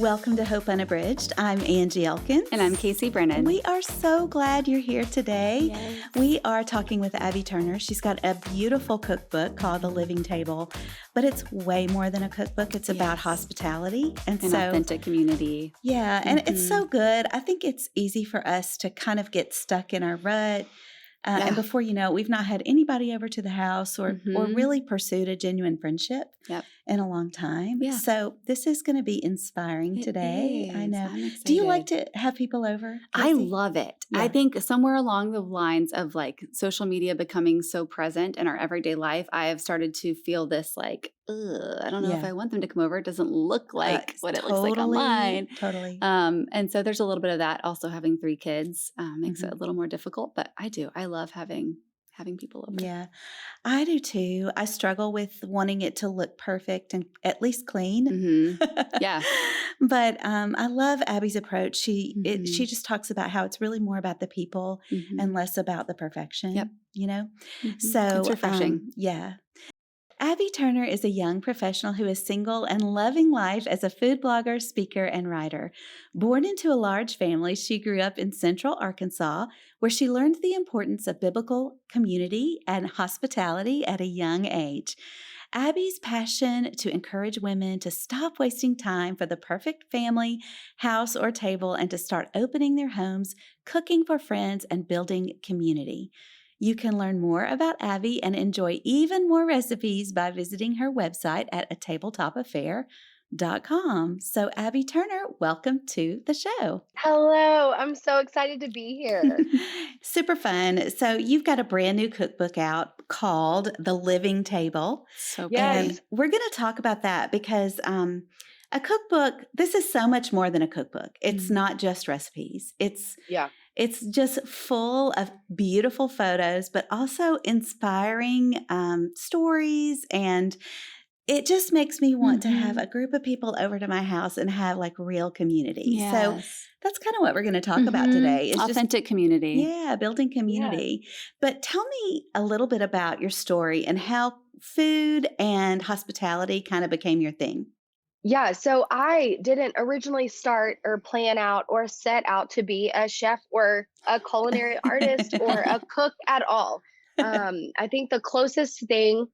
Welcome to Hope Unabridged. I'm Angie Elkins. And I'm Casey Brennan. We are so glad you're here today. Yes. We are talking with Abby Turner. She's got a beautiful cookbook called The Living Table, but it's way more than a cookbook. It's about hospitality. And authentic community. Yeah, and it's so good. I think it's easy for us to kind of get stuck in our rut. And before you know it, we've not had anybody over to the house or really pursued a genuine friendship in a long time. Yeah. So this is going to be inspiring today. I know. I'm excited. Do you like to have people over, Casey? I love it. Yeah. I think somewhere along the lines of like social media becoming so present in our everyday life, I have started to feel this like, I don't know if I want them to come over. It doesn't look like what it looks like online. Totally. And so there's a little bit of that. Also having 3 kids makes it a little more difficult, but I do. I love having people over. Yeah, I do too. I struggle with wanting it to look perfect and at least clean. Yeah. But I love Abby's approach. She just talks about how it's really more about the people and less about the perfection. Yep. You know? So it's refreshing. Yeah. Abby Turner is a young professional who is single and loving life as a food blogger, speaker, and writer. Born into a large family, she grew up in Central Arkansas, where she learned the importance of biblical community and hospitality at a young age. Abby's passion to encourage women to stop wasting time for the perfect family, house, or table and to start opening their homes, cooking for friends, and building community. You can learn more about Abby and enjoy even more recipes by visiting her website at atabletopaffair.com. So, Abby Turner, welcome to the show. Hello. I'm so excited to be here. Super fun. So, you've got a brand new cookbook out called The Living Table. So And we're going to talk about that because a cookbook, this is so much more than a cookbook. It's not just recipes. It's just full of beautiful photos, but also inspiring stories. And it just makes me want to have a group of people over to my house and have like real community. Yes. So that's kind of what we're going to talk about today. It's authentic community. Yeah, building community. Yeah. But tell me a little bit about your story and how food and hospitality kind of became your thing. Yeah, so I didn't originally start or plan out or set out to be a chef or a culinary artist or a cook at all. I think the closest thing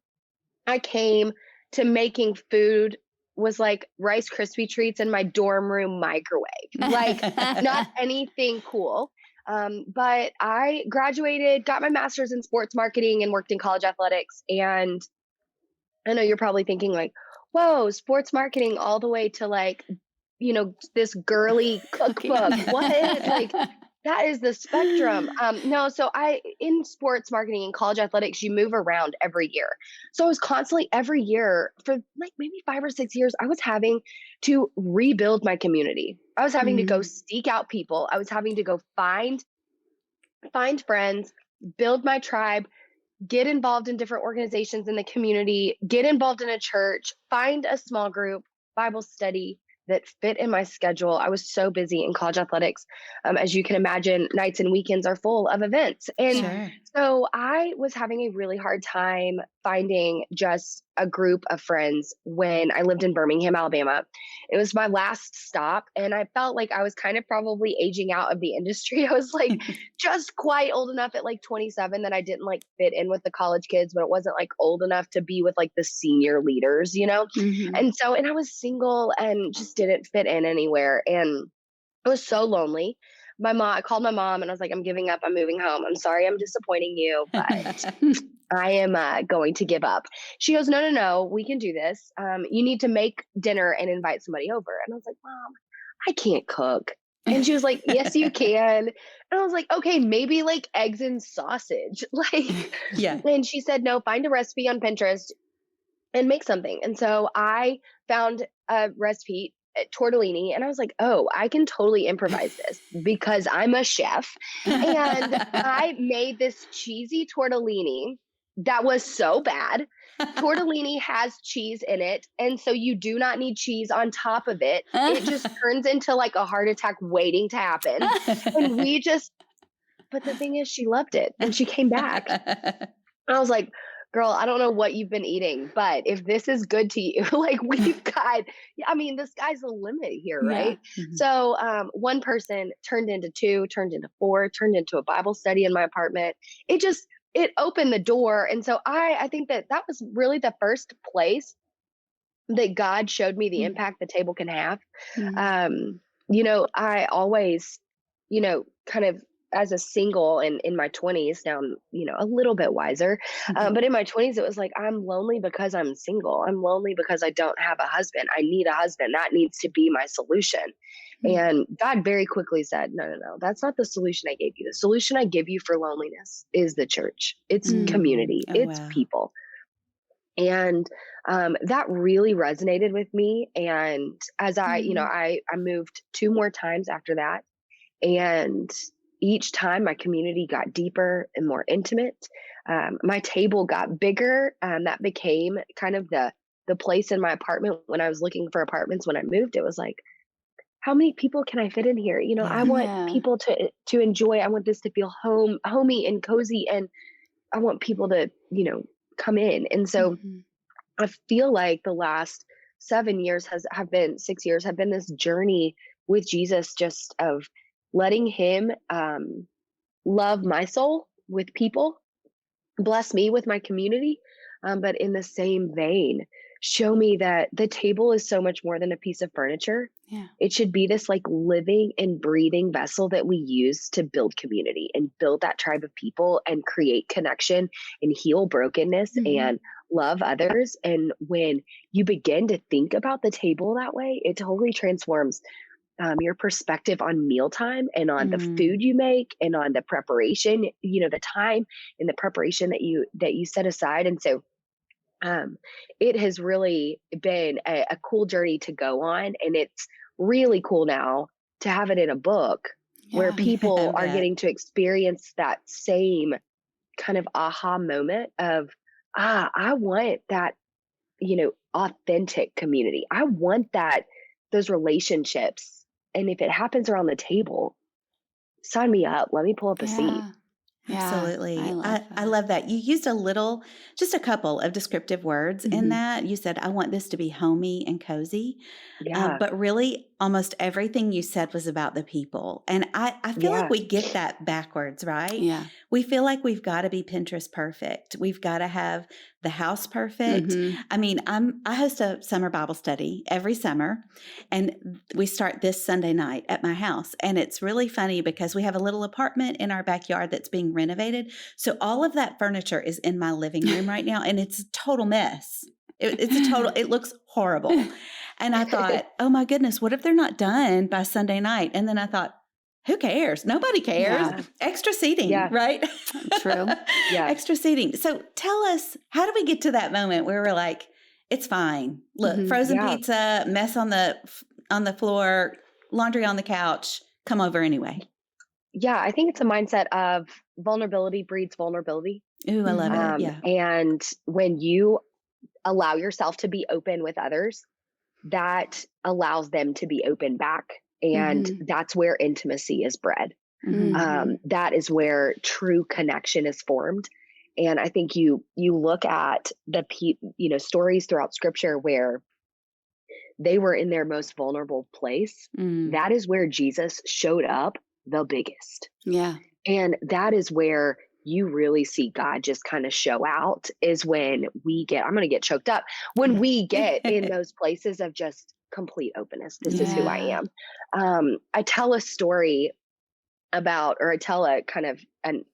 I came to making food was like Rice Krispie treats in my dorm room microwave, like not anything cool. But I graduated, got my master's in sports marketing and worked in college athletics. And I know you're probably thinking like, whoa, sports marketing all the way to like, this girly cookbook. What? Like that is the spectrum. No, so in sports marketing and college athletics, you move around every year. So I was constantly every year for like maybe 5 or 6 years, I was having to rebuild my community. I was having to go seek out people. I was having to go find friends, build my tribe, get involved in different organizations in the community, get involved in a church, find a small group, Bible study that fit in my schedule. I was so busy in college athletics. As you can imagine, nights and weekends are full of events. And so I was having a really hard time finding just a group of friends when I lived in Birmingham, Alabama. It was my last stop. And I felt like I was kind of probably aging out of the industry. I was like just quite old enough at like 27 that I didn't like fit in with the college kids, but it wasn't like old enough to be with like the senior leaders, And I was single and just didn't fit in anywhere. And I was so lonely. I called my mom and I was like, I'm giving up. I'm moving home. I'm sorry I'm disappointing you, but I am going to give up. She goes, no, we can do this. You need to make dinner and invite somebody over. And I was like, Mom, I can't cook. And she was like, yes, you can. And I was like, okay, maybe like eggs and sausage. And she said, no, find a recipe on Pinterest and make something. And so I found a recipe, tortellini, and I was like, oh, I can totally improvise this because I'm a chef. And I made this cheesy tortellini that was so bad. Tortellini has cheese in it, and so you do not need cheese on top of it. It just turns into like a heart attack waiting to happen. And but the thing is, she loved it and she came back. I was like, girl, I don't know what you've been eating, but if this is good to you, like we've got, I mean, the sky's the limit here, Yeah. right? Mhm. So, one person turned into two, turned into four, turned into a Bible study in my apartment. It just, it opened the door. And so I think that that was really the first place that God showed me the Mm, impact the table can have. mm, Um, I always, kind of as a single and in my 20s, now I'm, a little bit wiser. But in my 20s, it was like, I'm lonely because I'm single. I'm lonely because I don't have a husband. I need a husband. That needs to be my solution. mm, And God very quickly said, no, no, no, that's not the solution I gave you. The solution I give you for loneliness is the church, it's mm, community, Oh, it's wow. people. And that really resonated with me. And as mm, I moved two more times after that. And each time my community got deeper and more intimate. My table got bigger. That became kind of the place in my apartment when I was looking for apartments when I moved. It was like, how many people can I fit in here? I Yeah. want yeah. people to enjoy. I want this to feel homey and cozy, and I want people to come in. And so Mhm. I feel like the last 7 years have been 6 years have been this journey with Jesus, just of letting him love my soul with people, bless me with my community, but in the same vein, show me that the table is so much more than a piece of furniture. Yeah. It should be this like living and breathing vessel that we use to build community and build that tribe of people and create connection and heal brokenness Mhm. and love others. And when you begin to think about the table that way, it totally transforms your perspective on mealtime and on the Mm. food you make and on the preparation, the time and the preparation that you set aside. And so um, it has really been a cool journey to go on. And it's really cool now to have it in a book where Yeah. Yeah, I people are bet. getting to experience that same kind of aha moment of, I want that, authentic community. I want those relationships. And if it happens around the table, sign me up. Let me pull up a seat. Yeah. Yeah. I Absolutely. love I that. love that. You used just a couple of descriptive words in Mhm. that. You said, I want this to be homey and cozy. Yeah. But really, almost everything you said was about the people. And I feel like Yeah. we get that backwards, right? Yeah. We feel like we've got to be Pinterest perfect. We've got to have the house perfect. Mhm. I mean, I host a summer Bible study every summer, and we start this Sunday night at my house. And it's really funny because we have a little apartment in our backyard that's being renovated. So all of that furniture is in my living room right now, and it's a total mess. It looks horrible. And I thought, oh my goodness, what if they're not done by Sunday night? And then I thought, who cares? Nobody cares. Yeah. Yeah. Extra seating, Yeah. right? True. Yeah. Extra seating. So tell us, how do we get to that moment where we're like, it's fine. Look, Mhm. frozen Yeah. pizza, mess on the floor, laundry on the couch. Come over anyway. Yeah. I think it's a mindset of vulnerability breeds vulnerability. Ooh, I love it. Mhm. Yeah. And when you allow yourself to be open with others, that allows them to be open back. And Mhm. that's where intimacy is bred. Hmm. Mhm. That is where true connection is formed. And I think you look at stories throughout scripture where they were in their most vulnerable place. Mm. That is where Jesus showed up the biggest. Yeah. And that is where you really see God just kind of show out, is when I'm going to get choked up, when we get in those places of just complete openness. This is who I Yeah. am. I tell a story about, or I tell a kind of an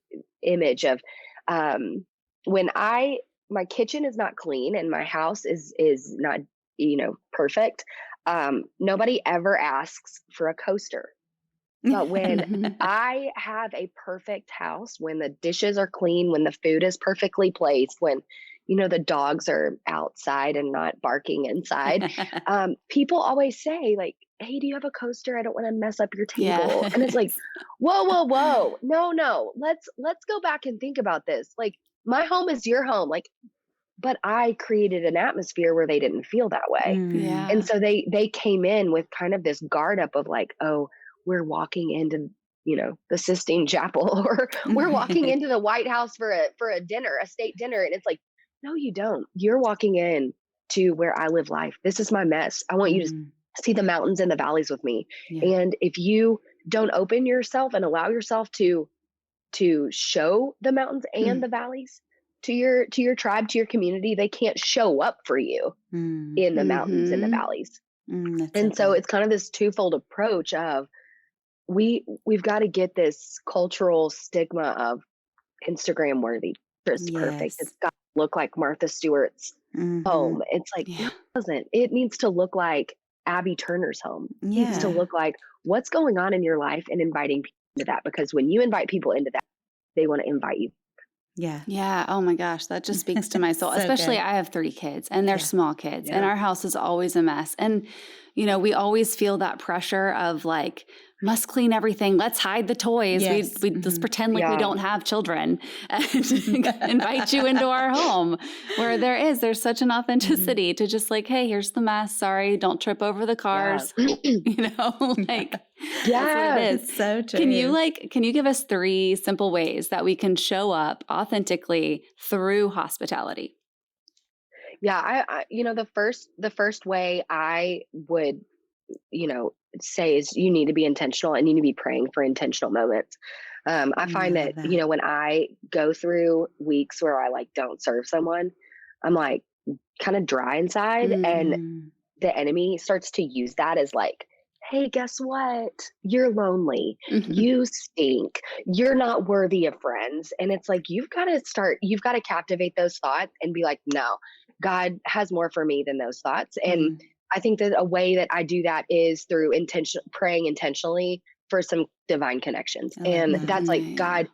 image of, um, when my kitchen is not clean and my house is not, perfect. Nobody ever asks for a coaster. But when Mhm. I have a perfect house, when the dishes are clean, when the food is perfectly placed, when the dogs are outside and not barking inside, people always say like, "Hey, do you have a coaster? I don't want to mess up your table." And it's like, Yes. "Whoa, whoa, whoa! No, no. Let's go back and think about this. Like, my home is your home. Like, but I created an atmosphere where they didn't feel that way." Mm. And Yeah. so they came in with kind of this guard up of like, oh, we're walking into, the Sistine Chapel, or we're walking into the White House for a dinner, a state dinner. And it's like, no, you don't. You're walking in to where I live life. This is my mess. I want you to Mm, see the mountains and the valleys with me. yeah. And if you don't open yourself and allow yourself to show the mountains and Mm. the valleys to your tribe, to your community, they can't show up for you Mm, in the mountains and the Mhm. valleys. that's so And so good. it's kind of this twofold approach of we've got to get this cultural stigma of Instagram worthy, just perfect. Yes. It's got to look like Martha Stewart's Hmm. home. It's like, no, Yeah. it doesn't. It needs to look like Abby Turner's home. It needs to Yeah. Yeah. look like what's going on in your life and inviting people into that. Because when you invite people into that, they want to invite you. Yeah. Yeah. Oh my gosh. That just speaks to my soul. So Especially, good. I have 3 kids and they're Yeah. small kids, and Yeah. our house is always a mess. And, we always feel that pressure of like, must clean everything. Let's hide the toys. Yes. We let's pretend like we Yeah. don't have children and invite you into our home where there's such an Mhm. authenticity to just like, hey, here's the mess. Sorry. Don't trip over the Yeah. cars. Like that's what it Yeah. is. It's so true. Can you give us 3 simple ways that we can show up authentically through hospitality? Yeah. The first way I would, say is you need to be intentional and you need to be praying for intentional moments. I find Love that, that. when I go through weeks where I like don't serve someone, I'm like kind of dry inside, and Mm, the enemy starts to use that as like, hey, guess what? You're lonely. Mhm. You stink. You're not worthy of friends. And it's like, you've got to captivate those thoughts and be like, no, God has more for me than those thoughts. And mm. I think that a way that I do that is through praying intentionally for some divine connections. I love And that. that's Mhm. like, Yeah. God,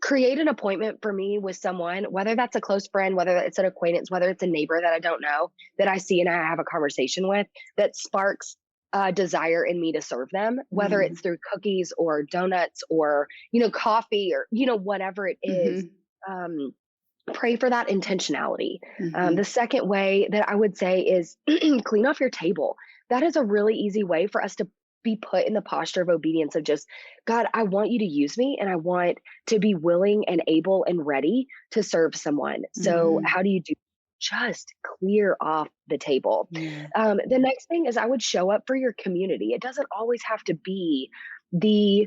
create an appointment for me with someone, whether that's a close friend, whether it's an acquaintance, whether it's a neighbor that I don't know, that I see and I have a conversation with, that sparks a desire in me to serve them, whether Mm, it's through cookies or donuts or, coffee or, whatever it is. Mhm. Um, Pray for that intentionality. The Mhm. second way that I would say is clean off your table. That is a really easy way for us to be put in the posture of obedience of just, God, I want you to use me and I want to be willing and able and ready to serve someone. So, mhm. Mhm. how do you do? Just clear off the table. Yeah. The next thing is I would show up for your community. It doesn't always have to be the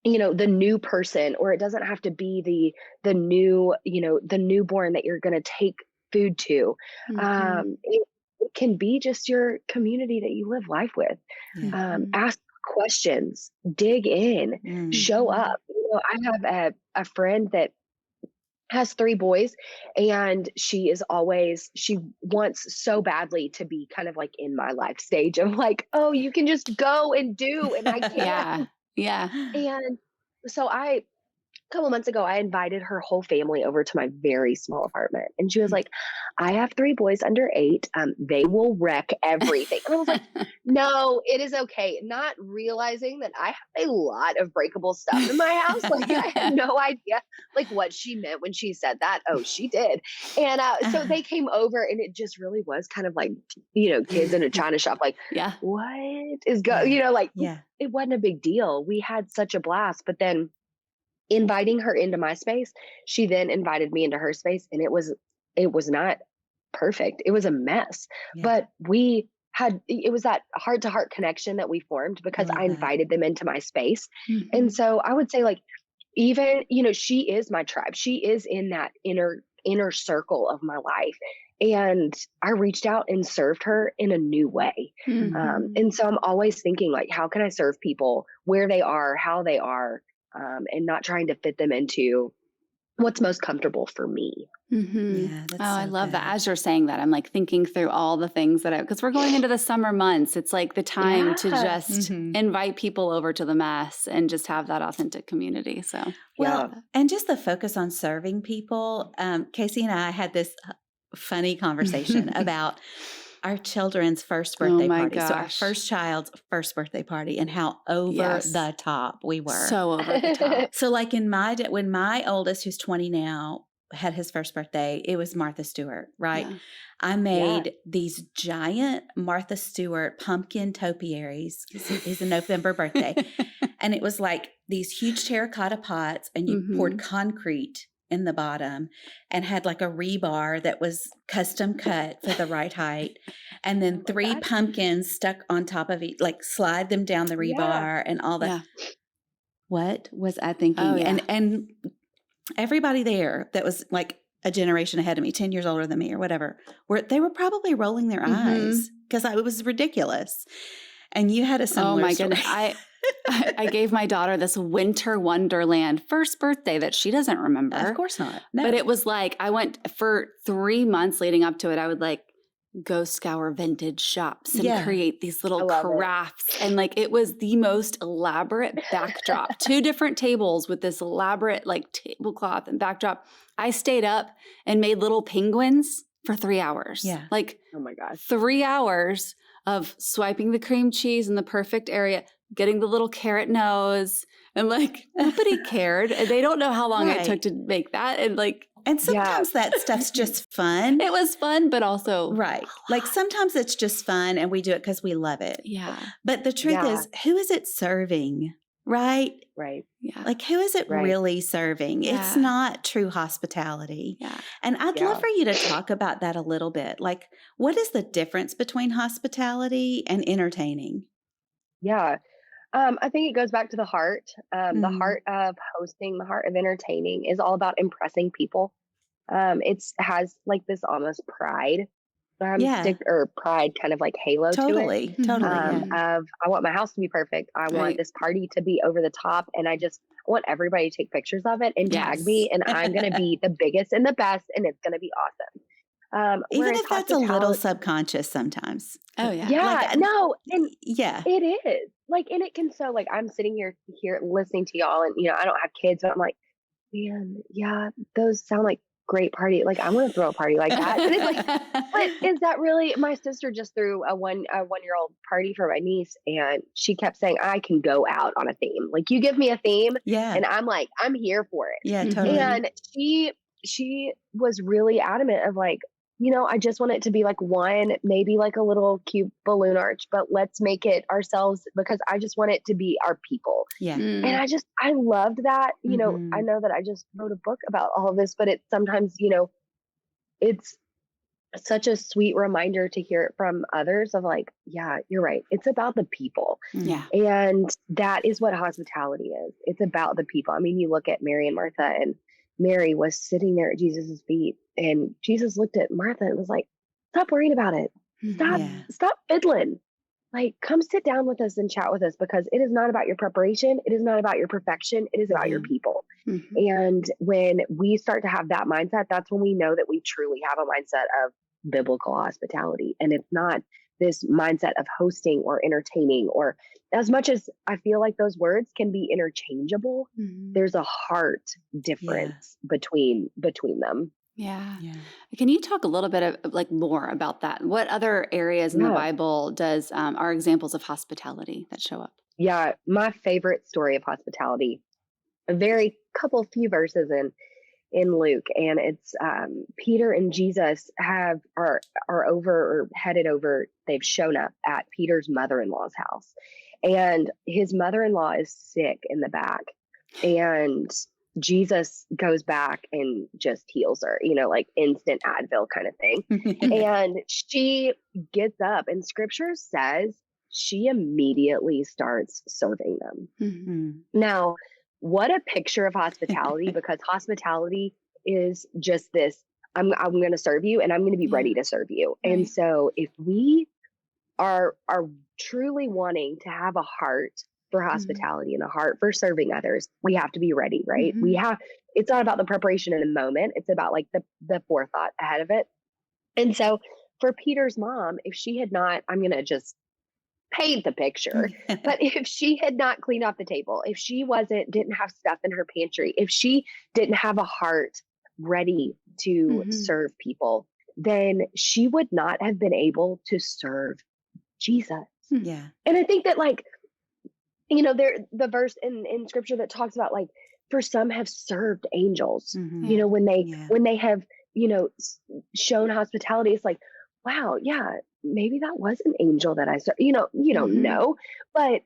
the new person, or it doesn't have to be the new the newborn that you're going to take food to. Mhm. It can be just your community that you live life with. Yeah. Mhm. Ask questions, dig in, Mm, show up. Mhm. I have a friend that has 3 boys, and she wants so badly to be kind of like in my life stage of like, oh, you can just go and do, and I can't. Yeah. Yeah. And so couple months ago, I invited her whole family over to my very small apartment. And she was like, I have 3 boys under 8. They will wreck everything. And I was like, no, it is okay. Not realizing that I have a lot of breakable stuff in my house. Like, I had no idea like what she meant when she said that. Oh, she did. And so they came over, and it just really was kind of like, kids in a china shop, like, Yeah. what is yeah. like, Yeah. it wasn't a big deal. We had such a blast. But then inviting her into my space, she then invited me into her space, and it was not perfect. It was a mess. Yeah. But it was that heart to heart connection that we formed I because I love that. invited them into my space. And Mhm. so I would say like even, she is my tribe. She is in that inner circle of my life. And I reached out and served her in a new way. Mhm. Mhm. And so I'm always thinking like, how can I serve people where they are, how they are, and not trying to fit them into what's most comfortable for me. Mhm. Yeah, Oh, that's I so love that. good. As you're saying that, I'm like thinking through all the things that because we're going into the summer months. It's like the time to Yeah. just Mhm. invite people over to the mess and just have that authentic community. So I Yeah. love Well, that. and just the focus on serving people. Casey and I had this funny conversation about our children's first Oh birthday my party. So our gosh. first child's first birthday party and how over Yes. the top we were. So over the top. So like in when my oldest, who's 20 now, had his first birthday, it was Martha Stewart, right? Yeah. I Yeah. made these giant Martha Stewart pumpkin topiaries because it is a November birthday. And it was like these huge terracotta pots, and you poured Mhm. concrete in the bottom and had like a rebar that was custom cut for the right height. And Oh then my 3 God. pumpkins stuck on top of each, like slide them down the Yeah. rebar and all that. Yeah. What was I Oh, thinking? yeah. And everybody there that was like a generation ahead of me, 10 years older than me or whatever, they were probably rolling their eyes because it was ridiculous. And you had a Oh similar my story. goodness. I gave my daughter this winter wonderland first birthday that she doesn't remember. Of course not. No. But it was like, I went for 3 months leading up to it. I would like go scour vintage shops and create these little crafts. And like, it was the most elaborate backdrop, 2 different tables with this elaborate like tablecloth and backdrop. I stayed up and made little penguins for 3 hours. Yeah. Like, Oh my gosh. 3 hours of swiping the cream cheese in the perfect area, getting the little carrot nose, and like nobody cared. They don't know how long it took to make that. And like, and sometimes that stuff's just fun. it was fun, but also like sometimes it's just fun and we do it because we love it. Yeah. But the truth is, who is it serving? Right? Right. Yeah. Like, who is it really serving? Yeah. It's not true hospitality. Yeah. And I'd love for you to talk about that a little bit. Like, what is the difference between hospitality and entertaining? Yeah. I think it goes back to the heart. The heart of hosting, the heart of entertaining is all about impressing people. It has like this almost pride stick or pride kind of like halo to it. Totally. Of I want my house to be perfect. I want this party to be over the top, and I want everybody to take pictures of it and tag me, and I'm going to be the biggest and the best, and it's going to be awesome. Even if that's a little subconscious sometimes. Oh yeah. Yeah. Like, no. And yeah. it is. Like, and it can like I'm sitting here listening to y'all, and I don't have kids, but I'm like, man, yeah, those sound like great party. Like, I want to throw a party like that. And it's like, but is that really? My sister just threw a 1-year-old party for my niece, and she kept saying, I can go out on a theme. Like, you give me a theme, and I'm like, I'm here for it. Yeah, totally. And she was really adamant of like, I just want it to be like maybe like a little cute balloon arch, but let's make it ourselves because I just want it to be our people. Yeah. And I loved that. I know that I just wrote a book about all of this, but it's sometimes, it's such a sweet reminder to hear it from others of like, yeah, you're right. It's about the people. Yeah. And that is what hospitality is. It's about the people. I mean, you look at Mary and Martha, and Mary was sitting there at Jesus's feet, and Jesus looked at Martha and was like, stop worrying about it. Stop fiddling. Like, come sit down with us and chat with us, because it is not about your preparation. It is not about your perfection. It is about your people. And when we start to have that mindset, that's when we know that we truly have a mindset of biblical hospitality. And it's not this mindset of hosting or entertaining, or as much as I feel like those words can be interchangeable, there's a heart difference between them. Yeah. Can you talk a little bit of like more about that? What other areas in the Bible are examples of hospitality that show up? Yeah. My favorite story of hospitality, a few verses in Luke, and it's Peter and Jesus are over or headed over. They've shown up at Peter's mother-in-law's house, and his mother-in-law is sick in the back, and Jesus goes back and just heals her, like instant Advil kind of thing. And she gets up, and scripture says she immediately starts serving them. Now, what a picture of hospitality, because hospitality is just this, I'm going to serve you, and I'm going to be ready to serve you. Right. And so if we are truly wanting to have a heart for hospitality and a heart for serving others, we have to be ready, right? It's not about the preparation in the moment. It's about like the forethought ahead of it. And so for Peter's mom, if she had not, I'm going to just paint the picture, but if she had not cleaned off the table, if she didn't have stuff in her pantry, if she didn't have a heart ready to serve people, then she would not have been able to serve Jesus. Yeah. And I think that like, the verse in scripture that talks about like, for some have served angels, when they have, shown hospitality, it's like, wow, yeah, maybe that was an angel that I served. You don't know, but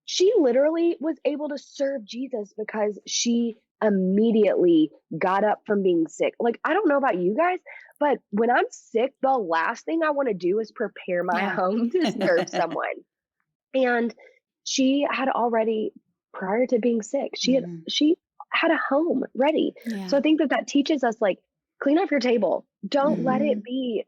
she literally was able to serve Jesus because she immediately got up from being sick. Like, I don't know about you guys, but when I'm sick, the last thing I want to do is prepare my Yeah. home to serve someone. And she had already, prior to being sick, Mhm. she had a home ready. So Yeah. I think that that teaches us, like, clean up your table. Don't let it Mhm. be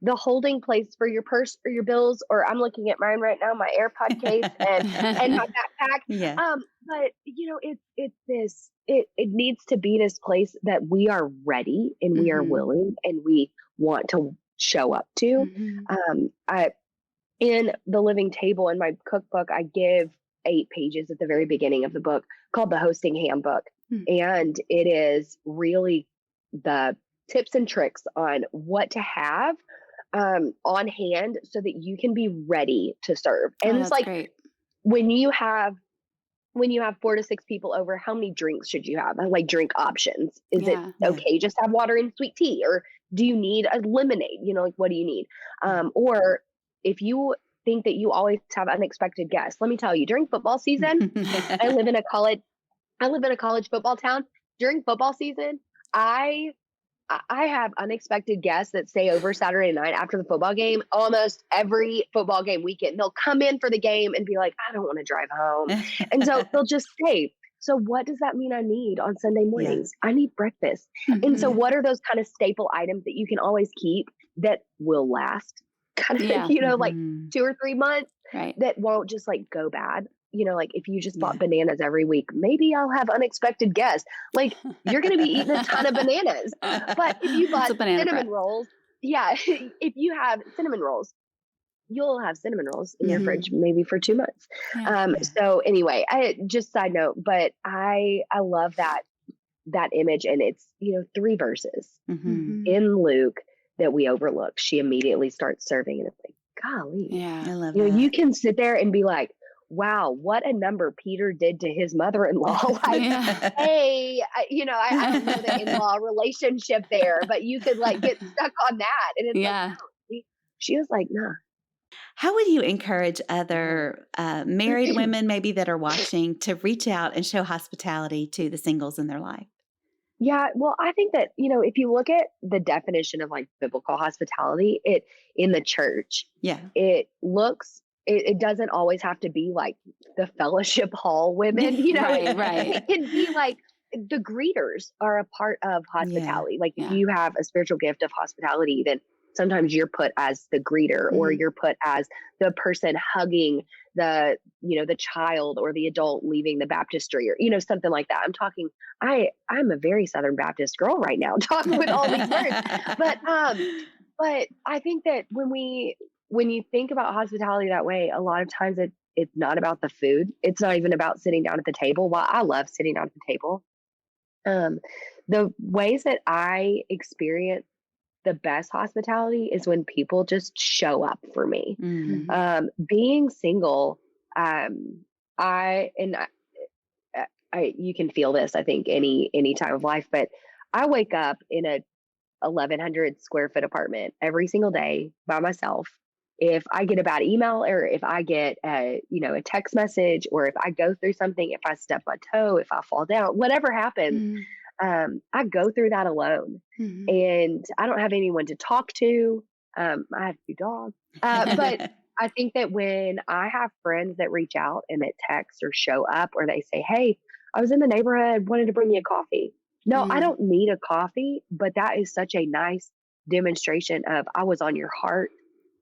the holding place for your purse or your bills, or I'm looking at mine right now, my AirPod case and my backpack. Yeah. But you know, it's this, it needs to be this place that we are ready and we are Mhm. willing and we want to show up to. Mhm. I In the living table in my cookbook, I give 8 pages at the very beginning of the book called the hosting handbook. Mm. And it is really the tips and tricks on what to have on hand so that you can be ready to serve. Oh, And it's that's like, great. when you have when you have 4 to 6 people over, how many drinks should you have? Like, drink options. Is it Yeah. Yeah. okay just have water and sweet tea, or do you need a lemonade? You know, like, what do you need? Yeah. Or if you think that you always have unexpected guests, let me tell you, during football season, I live in a college I live in a college football town. During football season, I I have unexpected guests that stay over Saturday night after the football game almost every football game weekend. They'll come in for the game and be like, I don't want to drive home. And so they'll just stay. So, what does that mean I need on Sunday Yeah. mornings? I need breakfast. And so, Mhm. what are those kind of staple items that you can always keep that will last kind of, Yeah. like Mhm. 2 or 3 months, Right. that won't just like go bad? You know, like, if you just Yeah. bought bananas every week, maybe I'll have unexpected guests. Like, you're going to be eating a ton of bananas. But if you It's bought a banana cinnamon bread. rolls, yeah, if you have cinnamon rolls, you'll have cinnamon rolls in your Yeah. fridge Mhm. maybe for 2 months. Yeah. Yeah. So anyway, I just side note, but I love that image, and it's, 3 verses Mhm. Mhm. in Luke that we overlook. She immediately starts serving, and it's like, golly, Yeah. I love you that. can sit there and be like, wow, what a number Peter did to his mother-in-law. Like, Yeah. hey, I don't know the in-law relationship there, but you could, like, get stuck on that. And it's like, Yeah. no, she was like, nah. How would you encourage other married women, maybe that are watching, to reach out and show hospitality to the singles in their life? Yeah, well, I think that, if you look at the definition of, like, biblical hospitality, it in the church, Yeah. it doesn't always have to be like the fellowship hall women, Right. Right. it can be like the greeters are a part of Yeah. hospitality. Like, if Yeah. you have a spiritual gift of hospitality, then sometimes you're put as the greeter, or Mhm. you're put as the person hugging the child or the adult leaving the baptistry, or something like that. I'm a very Southern Baptist girl right now talking with all these words. But I think that when you think about hospitality that way, a lot of times it's not about the food. It's not even about sitting down at the table. While I love sitting down at the table, um, the ways that I experience the best hospitality is when people just show up for me. Mm. Mhm. Being single, I and you can feel this, I think, any time of life, but I wake up in a 1,100 square foot apartment every single day by myself. If I get a bad email, or if I get a text message, or if I go through something, if I stub my toe, if I fall down, whatever happens, Mhm. I go through that alone, Mhm. and I don't have anyone to talk to. I have 2 dogs, but I think that when I have friends that reach out and that text or show up, or they say, "Hey, I was in the neighborhood, wanted to bring you a coffee." No, I Mhm. don't need a coffee, but that is such a nice demonstration of, I was on your heart.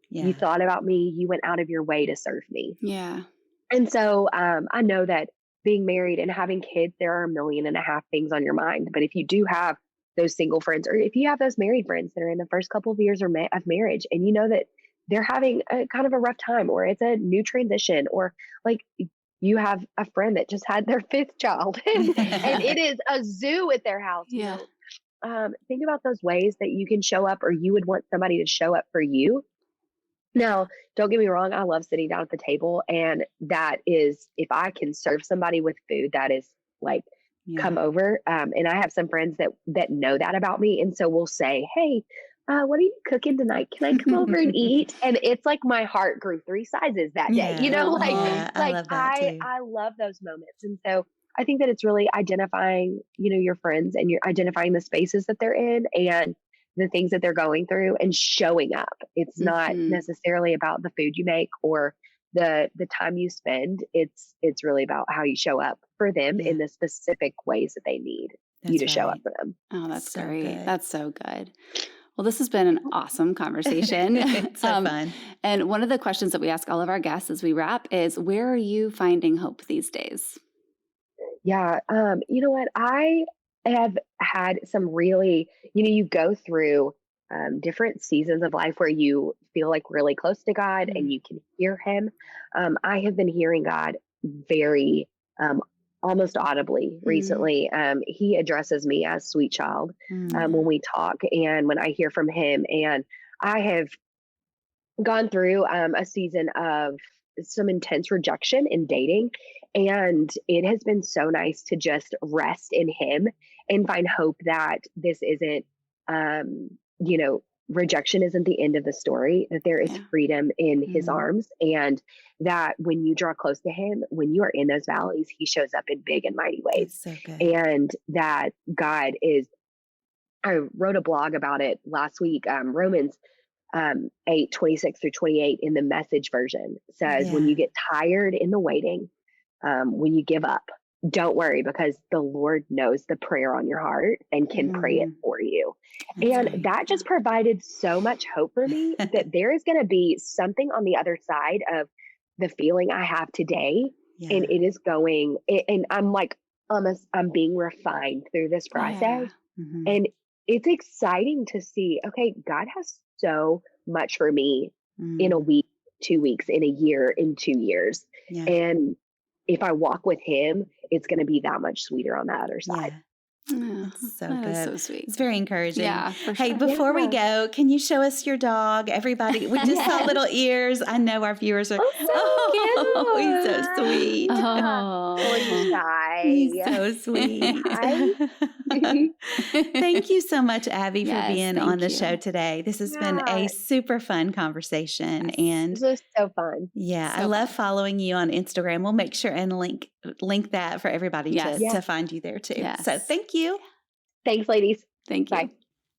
You Yeah. thought about me. You went out of your way to serve me. Yeah. And so I know that being married and having kids, there are 1.5 million things on your mind. But if you do have those single friends, or if you have those married friends that are in the first couple of years of marriage, and you know that they're having a kind of a rough time, or it's a new transition, or like you have a friend that just had their fifth child, and it is a zoo at their house, Yeah. think about those ways that you can show up, or you would want somebody to show up for you. Now, don't get me wrong, I love sitting down at the table, and that is, if I can serve somebody with food, that is like, Yeah. come over. And I have some friends that know that about me, and so we'll say, "Hey, what are you cooking tonight? Can I come over and eat?" And it's like my heart grew 3 sizes that day. Yeah. Like Oh. Yeah. I love that I too. I love those moments, and so I think that it's really identifying, your friends and you're identifying the spaces that they're in and the things that they're going through and showing up. It's not Mhm. necessarily about the food you make or the time you spend. It's really about how you show up for them Yeah, in the specific ways that they need you that's to show up right. for them. Oh, that's So great. good. That's so good. Well, this has been an awesome conversation. It's so fun. And one of the questions that we ask all of our guests as we wrap is, where are you finding hope these days? Yeah. You know what? I have had some really, you go through different seasons of life where you feel like really close to God and Mm, you can hear Him. I have been hearing God very, almost audibly mm, recently. He addresses me as sweet child Mm, when we talk and when I hear from Him. And I have gone through a season of some intense rejection in dating. And it has been so nice to just rest in Him and find hope that this isn't, rejection isn't the end of the story, that there is yeah. freedom in His mm, arms. And that when you draw close to Him, when you are in those valleys, He shows up in big and mighty ways. that's so good. And that God is, I wrote a blog about it last week. Romans 8:26 through 28 in the Message version says, when Yeah, you get tired in the waiting, when you give up, don't worry because the Lord knows the prayer on your heart and can pray it Mm, for you. that's And right. that Yeah. just provided so much hope for me that there is going to be something on the other side of the feeling I have today. And yeah. it is going, and I'm like, almost, I'm being refined through this process. Yeah. Mhm, And it's exciting to see, okay, God has so much for me in a mm, week, 2 weeks, in a year, in 2 years. yeah, And if I walk with Him, it's going to be that much sweeter on the other side. yeah. Oh, That's so that is good. so sweet. It's very encouraging. Yeah, for Hey, sure. before we Yeah. go, can you show us your dog? Everybody, we just saw Yes. little ears. I know our viewers are, Oh, oh, he's so so cute. sweet. Really Oh. He's shy. so sweet. Hi. Thank you so much, Abby, for Yes, being on thank the show you. today. This has been a Yeah. super fun conversation. Yes, And This was so fun. yeah, I so love fun. following you on Instagram. We'll make sure and link that for everybody to Yeah. Yes, to find you there too. So yes. thank you. Thanks, ladies. Thank Bye. you.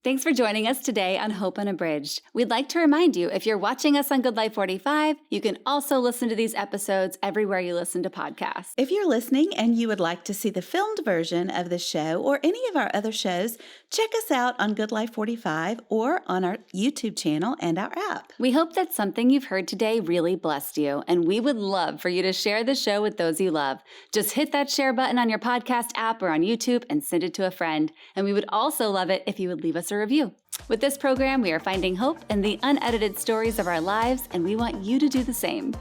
Thanks for joining us today on Hope Unabridged. We'd like to remind you, if you're watching us on Good Life 45, you can also listen to these episodes everywhere you listen to podcasts. If you're listening and you would like to see the filmed version of the show or any of our other shows, check us out on Good Life 45 or on our YouTube channel and our app. We hope that something you've heard today really blessed you, and we would love for you to share the show with those you love. Just hit that share button on your podcast app or on YouTube and send it to a friend. And we would also love it if you would leave us a review. With this program, we are finding hope in the unedited stories of our lives, and we want you to do the same.